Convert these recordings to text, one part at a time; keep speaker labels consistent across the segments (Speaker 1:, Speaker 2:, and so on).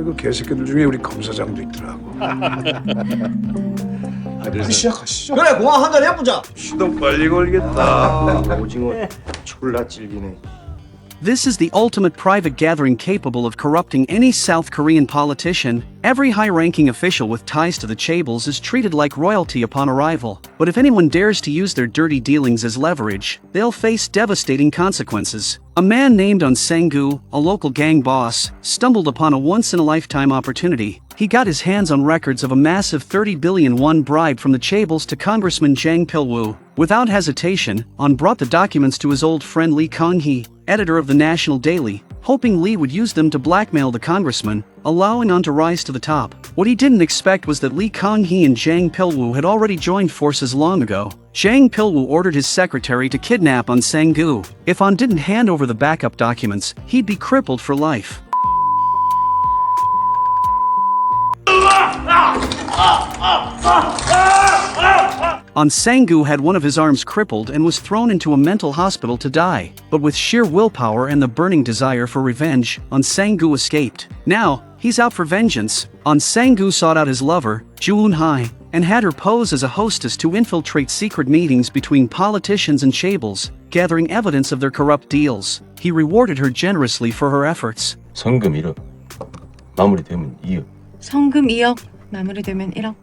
Speaker 1: 그 개새끼들 중에 우리 검사장도 있더라고.
Speaker 2: 시작하시죠.
Speaker 3: 그래 공항 한잔 해보자.
Speaker 1: 시동 빨리 걸겠다.
Speaker 3: 오징어 졸라 질기네.
Speaker 4: This is the ultimate private gathering capable of corrupting any South Korean politician. Every high-ranking official with ties to the chaebols is treated like royalty upon arrival. But if anyone dares to use their dirty dealings as leverage, they'll face devastating consequences. A man named Ahn Sang-goo, a local gang boss, stumbled upon a once-in-a-lifetime opportunity. He got his hands on records of a massive 30 billion won bribe from the chaebols to Congressman Jang Pil-woo. Without hesitation, Ahn brought the documents to his old friend Lee Kong-hee, editor of the National Daily, hoping Lee would use them to blackmail the congressman, allowing Ahn to rise to the top. What he didn't expect was that Lee Kong-hee and Jang Pil-woo had already joined forces long ago. Jang Pil-woo ordered his secretary to kidnap Ahn Sang-goo. If Ahn didn't hand over the backup documents, he'd be crippled for life. Ahn Sang-goo had one of his arms crippled and was thrown into a mental hospital to die. But with sheer willpower and the burning desire for revenge, Ahn Sang-goo escaped. Now, he's out for vengeance. Ahn Sang-goo sought out his lover, Joo Eun-hye, and had her pose as a hostess to infiltrate secret meetings between politicians and chaebols, gathering evidence of their corrupt deals. He rewarded her generously for her efforts.
Speaker 5: 성금 1억, 마무리되면 2억.
Speaker 6: 성금 2억, 마무리되면 1억.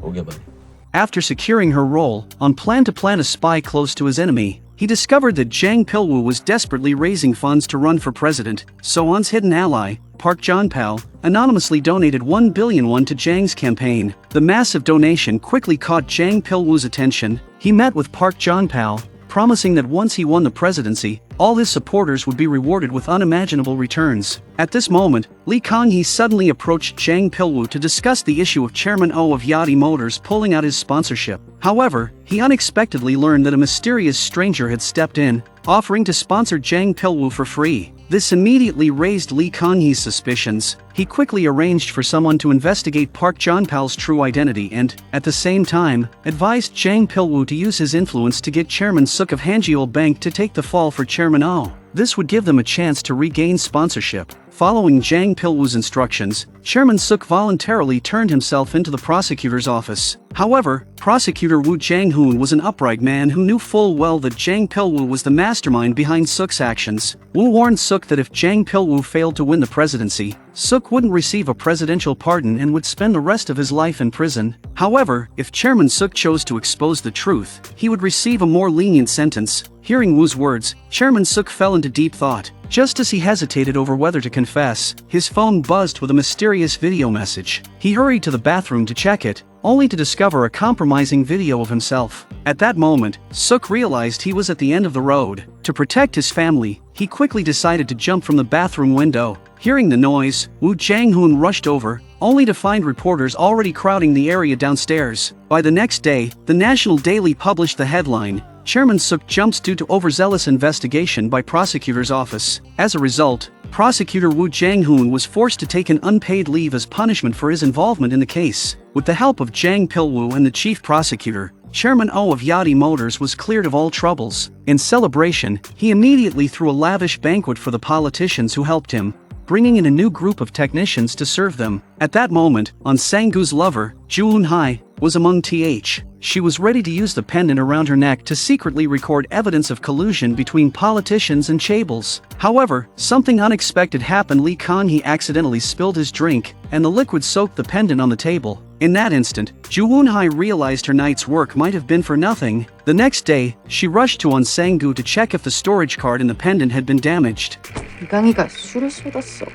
Speaker 5: 오겨봐요.
Speaker 4: After securing her role, Ahn planned to plant a spy close to his enemy. He discovered that Jang Pil-woo was desperately raising funds to run for president, so Ahn's hidden ally, Park Jong-pal, anonymously donated 1 billion won to Jang's campaign. The massive donation quickly caught Jang Pil-woo's attention. He met with Park Jong-pal, promising that once he won the presidency, all his supporters would be rewarded with unimaginable returns. At this moment, Lee Kong-hee suddenly approached Jang Pil-woo to discuss the issue of Chairman Oh of Yachty Motors pulling out his sponsorship. However, he unexpectedly learned that a mysterious stranger had stepped in, offering to sponsor Jang Pil-woo for free. This immediately raised Lee Kong-hee's suspicions. He quickly arranged for someone to investigate Park Jong-pal's true identity and, at the same time, advised Jang Pil-woo to use his influence to get Chairman Suk of Hanjeol Bank to take the fall for Chairman Oh. This would give them a chance to regain sponsorship. Following Jang Pil-woo's instructions, Chairman Suk voluntarily turned himself into the prosecutor's office. However, Prosecutor Woo Jang-hoon was an upright man who knew full well that Jang Pil-woo was the mastermind behind Suk's actions. Woo warned Suk that if Jang Pil-woo failed to win the presidency, Suk wouldn't receive a presidential pardon and would spend the rest of his life in prison. However, if Chairman Suk chose to expose the truth, he would receive a more lenient sentence. Hearing Woo's words, Chairman Suk fell into deep thought. Just as he hesitated over whether to confess, his phone buzzed with a mysterious video message. He hurried to the bathroom to check it, only to discover a compromising video of himself. At that moment, Suk realized he was at the end of the road. To protect his family, he quickly decided to jump from the bathroom window. Hearing the noise, Woo Jang-hoon rushed over, only to find reporters already crowding the area downstairs. By the next day, the National Daily published the headline, Chairman Suk jumps due to overzealous investigation by prosecutor's office. As a result, Prosecutor Woo Jang-hoon was forced to take an unpaid leave as punishment for his involvement in the case. With the help of Jang Pil-woo and the chief prosecutor, Chairman Oh of Yachty Motors was cleared of all troubles. In celebration, he immediately threw a lavish banquet for the politicians who helped him, bringing in a new group of technicians to serve them. At that moment, Ahn Sang-goo's lover, Joo Eun-hye, was among th. She was ready to use the pendant around her neck to secretly record evidence of collusion between politicians and chaebols. However, something unexpected happened. Lee Kong-hee accidentally spilled his drink, and the liquid soaked the pendant on the table. In that instant, Joo Eun-hye realized her night's work might have been for nothing. The next day, she rushed to Ahn Sang-goo to check if the storage card in the pendant had been damaged.
Speaker 6: 이강이가 술을 쏟았어.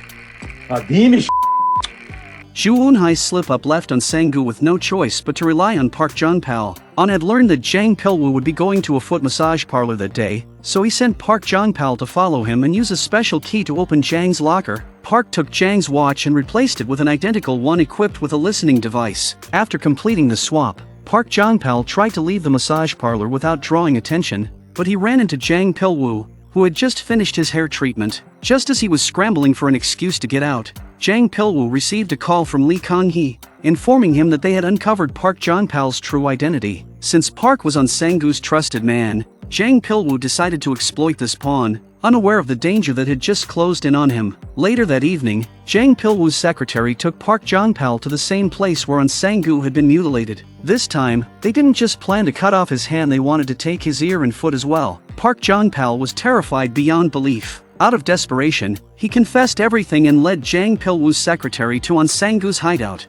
Speaker 3: 님이
Speaker 4: Joo Eun-hye's slip-up left Ahn Sang-goo with no choice but to rely on Park Jong-pal. Ahn had learned that Jang Pil-woo would be going to a foot massage parlor that day, so he sent Park Jong-pal to follow him and use a special key to open Jang's locker. Park took Jang's watch and replaced it with an identical one equipped with a listening device. After completing the swap, Park Jong-pal tried to leave the massage parlor without drawing attention, but he ran into Jang Pil-woo, who had just finished his hair treatment. Just as he was scrambling for an excuse to get out, Jang Pil-woo received a call from Lee Kong-hee. informing him that they had uncovered Park John-pal's true identity. Since Park was Ahn Sang-goo's trusted man, Jang Pil-woo decided to exploit this pawn, unaware of the danger that had just closed in on him. Later that evening, Jang Pil-woo's secretary took Park John-pal to the same place where Ahn Sang-goo had been mutilated. This time, they didn't just plan to cut off his hand, they wanted to take his ear and foot as well. Park John-pal was terrified beyond belief. Out of desperation, he confessed everything and led Jang Pil-woo's secretary to Ahn Sang-goo's hideout.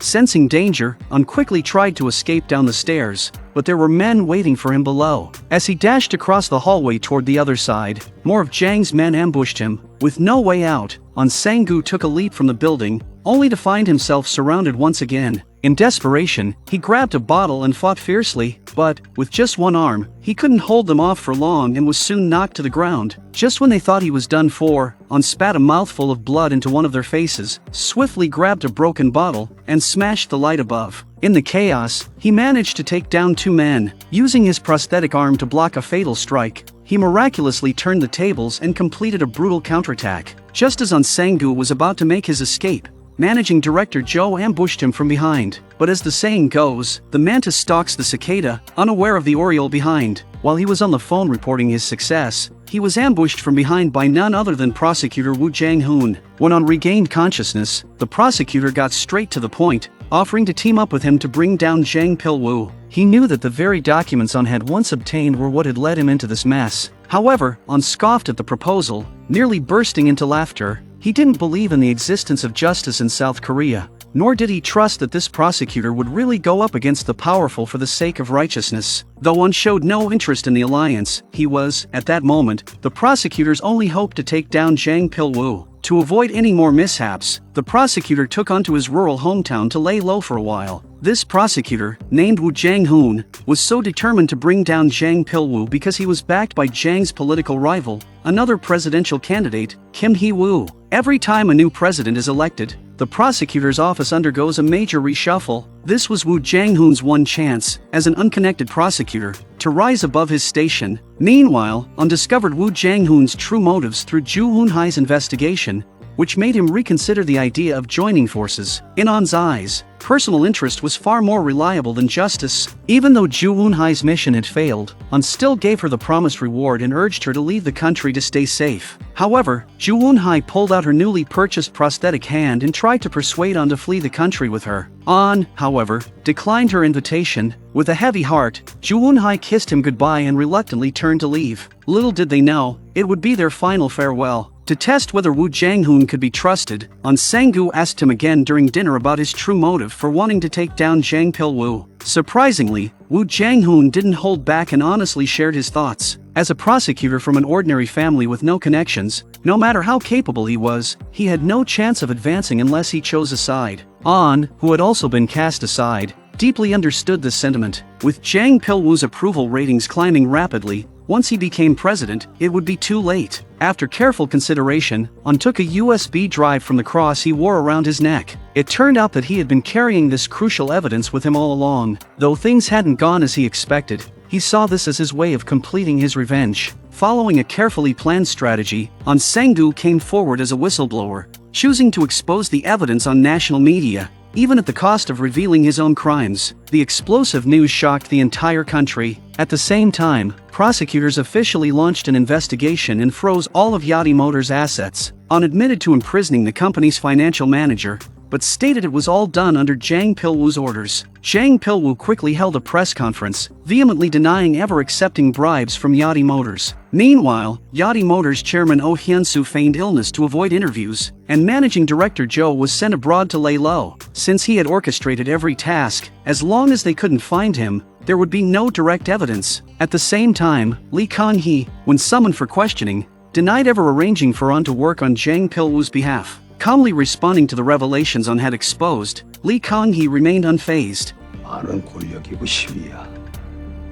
Speaker 4: Sensing danger, Ahn quickly tried to escape down the stairs, but there were men waiting for him below. As he dashed across the hallway toward the other side, more of Jang's men ambushed him. With no way out, Ahn Sang-goo took a leap from the building, only to find himself surrounded once again. In desperation, he grabbed a bottle and fought fiercely, but, with just one arm, he couldn't hold them off for long and was soon knocked to the ground. Just when they thought he was done for, Ahn spat a mouthful of blood into one of their faces, swiftly grabbed a broken bottle, and smashed the light above. In the chaos, he managed to take down 2 men. Using his prosthetic arm to block a fatal strike, he miraculously turned the tables and completed a brutal counterattack. Just as Ahn Sang-goo was about to make his escape, managing director Joe ambushed him from behind. But as the saying goes, the mantis stalks the cicada, unaware of the oriole behind. While he was on the phone reporting his success, he was ambushed from behind by none other than prosecutor Woo Jang-hoon. When Ahn regained consciousness, the prosecutor got straight to the point, offering to team up with him to bring down Jang Pil-woo. He knew that the very documents Ahn had once obtained were what had led him into this mess. However, Ahn scoffed at the proposal, nearly bursting into laughter. He didn't believe in the existence of justice in South Korea, nor did he trust that this prosecutor would really go up against the powerful for the sake of righteousness. Though Ahn showed no interest in the alliance, he was, at that moment, the prosecutor's only hope to take down Jang Pil-woo. To avoid any more mishaps, the prosecutor took on to his rural hometown to lay low for a while. This prosecutor, named Woo Jang-hoon, was so determined to bring down Jang Pil-woo because he was backed by Jang's political rival, another presidential candidate, Kim Hee-woo. Every time a new president is elected, the prosecutor's office undergoes a major reshuffle. This was Woo Jang-hoon's one chance, as an unconnected prosecutor, to rise above his station. Meanwhile, Ahn discovered Woo Jang-hoon's true motives through Joo Hoon-hai's investigation, which made him reconsider the idea of joining forces. In Ahn's eyes, personal interest was far more reliable than justice. Even though Joo Hoon-hai's mission had failed, Ahn still gave her the promised reward and urged her to leave the country to stay safe. However, Joo Hoon-hai pulled out her newly purchased prosthetic hand and tried to persuade Ahn to flee the country with her. Ahn, however, declined her invitation. With a heavy heart, Joo Hoon-hai kissed him goodbye and reluctantly turned to leave. Little did they know, it would be their final farewell. To test whether Woo Jang-hoon could be trusted, Ahn Sang-goo asked him again during dinner about his true motive for wanting to take down Jang Pil-woo. Surprisingly, Woo Jang-hoon didn't hold back and honestly shared his thoughts. As a prosecutor from an ordinary family with no connections, no matter how capable he was, he had no chance of advancing unless he chose a side. Ahn, who had also been cast aside, deeply understood this sentiment. With Jang Pil-woo's approval ratings climbing rapidly, once he became president, it would be too late. After careful consideration, Ahn took a USB drive from the cross he wore around his neck. It turned out that he had been carrying this crucial evidence with him all along. Though things hadn't gone as he expected, he saw this as his way of completing his revenge. Following a carefully planned strategy, Ahn Sang-goo came forward as a whistleblower, choosing to expose the evidence on national media, even at the cost of revealing his own crimes. The explosive news shocked the entire country. At the same time, prosecutors officially launched an investigation and froze all of Yachty Motors' assets. Ahn admitted to imprisoning the company's financial manager, but stated it was all done under Jang Pil-woo's orders. Jang Pil-woo quickly held a press conference, vehemently denying ever accepting bribes from Yachty Motors. Meanwhile, Yachty Motors chairman Oh Hyun-soo feigned illness to avoid interviews, and managing director Joe was sent abroad to lay low. Since he had orchestrated every task, as long as they couldn't find him, there would be no direct evidence. At the same time, Lee Kang-hee, when summoned for questioning, denied ever arranging for Ahn to work on Jang Pil-woo's behalf. Calmly responding to the revelations Ahn had exposed, Lee Kang-hee remained unfazed.
Speaker 3: 말은 권력이고 시위야.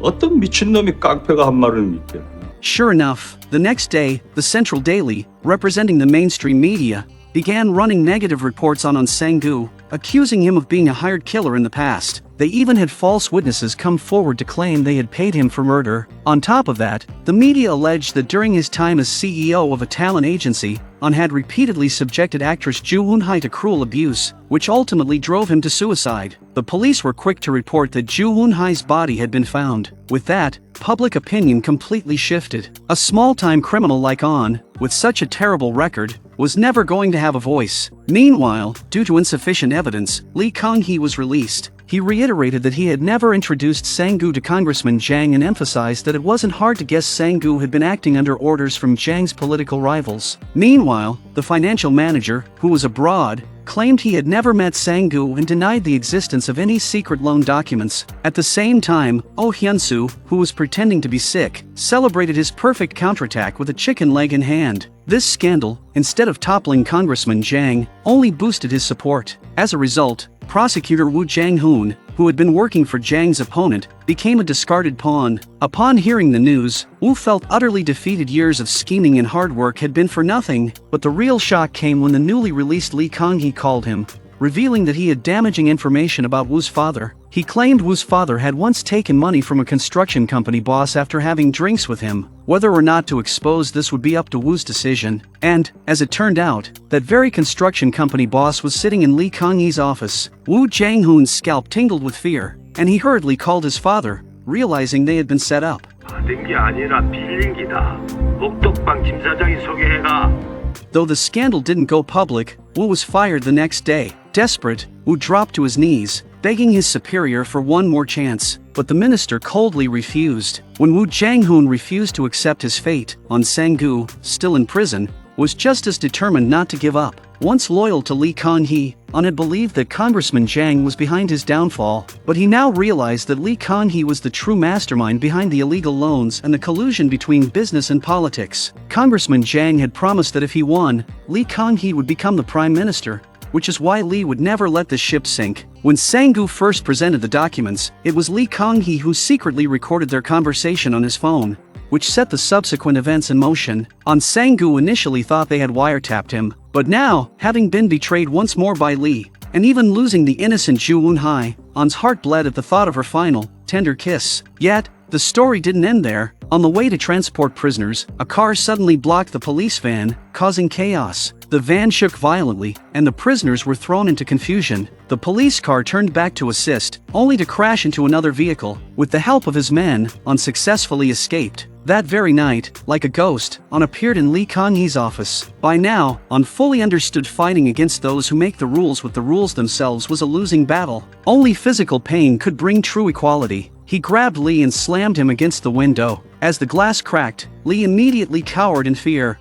Speaker 3: 어떤 미친놈이 깡패가 한 말을 믿겠냐.
Speaker 4: Sure enough, the next day, the Central Daily, representing the mainstream media, began running negative reports on Ahn Sang-goo, accusing him of being a hired killer in the past. They even had false witnesses come forward to claim they had paid him for murder. On top of that, the media alleged that during his time as CEO of a talent agency, Ahn had repeatedly subjected actress Joo Hoon-hye to cruel abuse, which ultimately drove him to suicide. The police were quick to report that Joo Hoon-hye's body had been found. With that, public opinion completely shifted. A small-time criminal like Ahn, with such a terrible record, was never going to have a voice. Meanwhile, due to insufficient evidence, Lee Kang-hee was released. He reiterated that he had never introduced Sang-goo to Congressman Jang and emphasized that it wasn't hard to guess Sang-goo had been acting under orders from Jang's political rivals. Meanwhile, the financial manager, who was abroad, claimed he had never met Sang-goo and denied the existence of any secret loan documents. At the same time, Oh Hyun-soo, who was pretending to be sick, celebrated his perfect counterattack with a chicken leg in hand. This scandal, instead of toppling Congressman Jang, only boosted his support. As a result, prosecutor Woo Jang-hoon, who had been working for Jang's opponent, became a discarded pawn. Upon hearing the news, Woo felt utterly defeated. Years of scheming and hard work had been for nothing, but the real shock came when the newly released Lee Kang-hee called him, revealing that he had damaging information about Woo's father. He claimed Woo's father had once taken money from a construction company boss after having drinks with him. Whether or not to expose this would be up to Woo's decision, and, as it turned out, that very construction company boss was sitting in Lee Kang-hee's office. Woo Jang-hoon's scalp tingled with fear, and he hurriedly called his father, realizing they had been set up.
Speaker 2: 받은 게 아니라 빌린 기다. 목독방 김 사장이 소개해가.
Speaker 4: Though the scandal didn't go public, Woo was fired the next day. Desperate, Woo dropped to his knees, begging his superior for one more chance, but the minister coldly refused. When Woo Jang-hoon refused to accept his fate, Ahn Sang-goo, still in prison, was just as determined not to give up. Once loyal to Lee Kang-hee, Ahn had believed that Congressman Jang was behind his downfall, but he now realized that Lee Kang-hee was the true mastermind behind the illegal loans and the collusion between business and politics. Congressman Jang had promised that if he won, Lee Kang-hee would become the prime minister, which is why Lee would never let the ship sink. When Sang-goo first presented the documents, it was Lee Kang-hee who secretly recorded their conversation on his phone, which set the subsequent events in motion. Ahn Sang-goo initially thought they had wiretapped him, but now, having been betrayed once more by Lee, and even losing the innocent Joo Hoon-hye, Ahn's heart bled at the thought of her final, tender kiss. Yet, the story didn't end there. On the way to transport prisoners, a car suddenly blocked the police van, causing chaos. The van shook violently, and the prisoners were thrown into confusion. The police car turned back to assist, only to crash into another vehicle. With the help of his men, Ahn successfully escaped. That very night, like a ghost, Ahn appeared in Lee Kang-hee's office. By now, Ahn fully understood fighting against those who make the rules with the rules themselves was a losing battle. Only physical pain could bring true equality. He grabbed Lee and slammed him against the window. As the glass cracked, Lee immediately cowered in fear.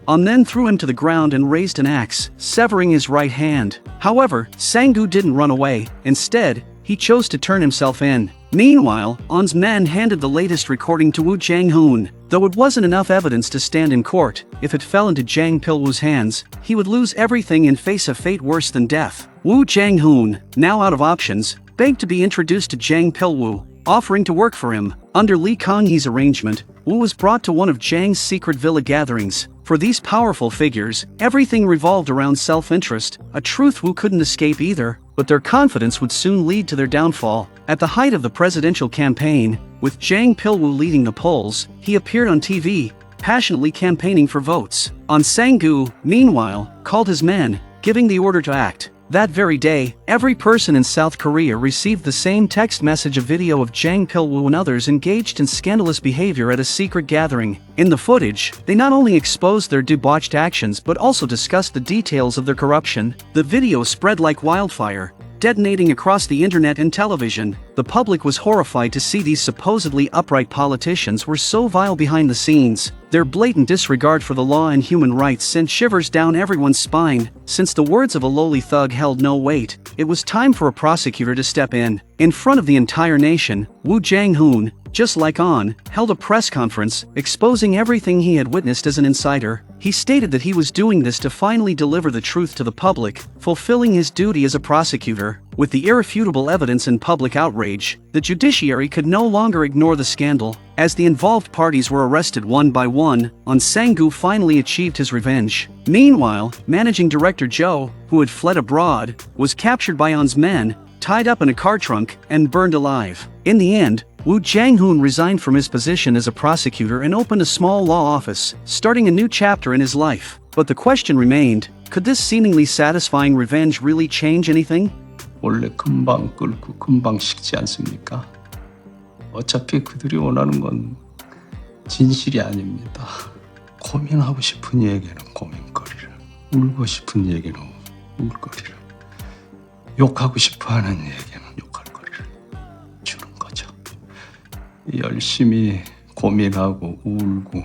Speaker 4: Ahn then threw him to the ground and raised an axe, severing his right hand. However, Sang-goo didn't run away. Instead, he chose to turn himself in. Meanwhile, Ahn's men handed the latest recording to Woo Jang-hoon. Though it wasn't enough evidence to stand in court, if it fell into Jang Pil-woo's hands, he would lose everything and face a fate worse than death. Woo Jang-hoon, now out of options, begged to be introduced to Jang Pil-woo, offering to work for him. Under Lee Kang-hee's arrangement, Woo was brought to one of Jang's secret villa gatherings. For these powerful figures, everything revolved around self-interest, a truth Woo couldn't escape either, but their confidence would soon lead to their downfall. At the height of the presidential campaign, with Jang Pil-woo leading the polls, he appeared on TV, passionately campaigning for votes. Ahn Sang-goo, meanwhile, called his men, giving the order to act. That very day, every person in South Korea received the same text message, a video of Jang Pil-woo and others engaged in scandalous behavior at a secret gathering. In the footage, they not only exposed their debauched actions but also discussed the details of their corruption. The video spread like wildfire, detonating across the internet and television. The public was horrified to see these supposedly upright politicians were so vile behind the scenes. Their blatant disregard for the law and human rights sent shivers down everyone's spine. Since the words of a lowly thug held no weight, it was time for a prosecutor to step in. In front of the entire nation, Woo Jang-hoon, just like Ahn, held a press conference, exposing everything he had witnessed as an insider. He stated that he was doing this to finally deliver the truth to the public, fulfilling his duty as a prosecutor. With the irrefutable evidence and public outrage, the judiciary could no longer ignore the scandal. As the involved parties were arrested one by one, Ahn Sang-goo finally achieved his revenge. Meanwhile, managing director Joe, who had fled abroad, was captured by Ahn's men, tied up in a car trunk, and burned alive. In the end, Woo Jang-hoon resigned from his position as a prosecutor and opened a small law office, starting a new chapter in his life. But the question remained, could this seemingly satisfying revenge really change anything?
Speaker 3: 원래 금방 끓고 금방 식지 않습니까? 어차피 그들이 원하는 건 진실이 아닙니다. 고민하고 싶은 얘기는 고민거리를, 울고 싶은 얘기는 울거리를, 욕하고 싶어하는 얘기는 욕할 거리를 주는 거죠. 열심히 고민하고 울고